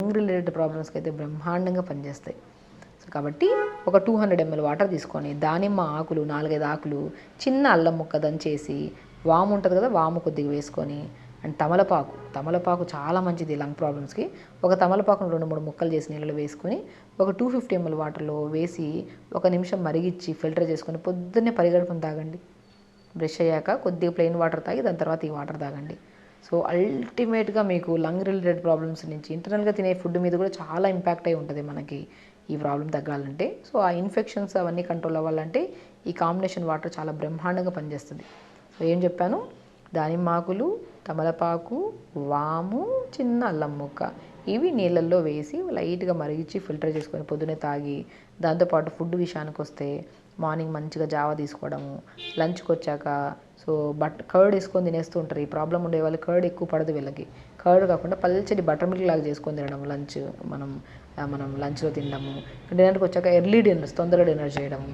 Lung related ప్రాబ్లమ్స్కి అయితే బ్రహ్మాండంగా పనిచేస్తాయి. సో కాబట్టి ఒక 200 ml వాటర్ తీసుకొని దానిమ్మ ఆకులు 4, 5 ఆకులు, చిన్న అల్లం ముక్క దంచేసి, వాము ఉంటుంది కదా, వాము కొద్దిగా వేసుకొని, అండ్ తమలపాకు చాలా మంచిది లంగ్ ప్రాబ్లమ్స్కి. ఒక తమలపాకును 2, 3 ముక్కలు చేసి నీళ్ళలో వేసుకొని ఒక 250 ml వాటర్లో వేసి 1 నిమిషం మరిగించి ఫిల్టర్ చేసుకొని పొద్దున్నే పరిగడుపున తాగండి. బ్రష్ అయ్యాక కొద్దిగా ప్లెయిన్ వాటర్ తాగి దాని తర్వాత ఈ వాటర్ తాగండి. సో అల్టిమేట్గా మీకు లంగ్ రిలేటెడ్ ప్రాబ్లమ్స్ నుంచి, ఇంటర్నల్గా తినే ఫుడ్ మీద కూడా చాలా ఇంపాక్ట్ అయి ఉంటుంది మనకి ఈ ప్రాబ్లం తగ్గాలంటే. సో ఆ ఇన్ఫెక్షన్స్ అవన్నీ కంట్రోల్ అవ్వాలంటే ఈ కాంబినేషన్ వాటర్ చాలా బ్రహ్మాండంగా పనిచేస్తుంది. సో ఏం చెప్పాను, దానిమ్మాకులు, తమలపాకు, వాము, చిన్న అల్లం ముక్క, ఇవి నీళ్ళల్లో వేసి లైట్గా మరిగించి ఫిల్టర్ చేసుకొని పొద్దునే తాగి, దాంతోపాటు ఫుడ్ విషయానికి వస్తే మార్నింగ్ మంచిగా జావ తీసుకోవడము, లంచ్కి వచ్చాక సో కర్డ్ వేసుకొని తినేస్తూ ఉంటారు. ఈ ప్రాబ్లం ఉండే వాళ్ళు కర్డ్ ఎక్కువ పడదు వీళ్ళకి. కర్డ్ కాకుండా పల్చటి బటర్ మిల్క్ లాగా చేసుకొని తినడం మనం లంచ్లో తినడము. డిన్నర్కి వచ్చాక ఎర్లీ డిన్నర్స్, తొందరగా డిన్నర్ చేయడము.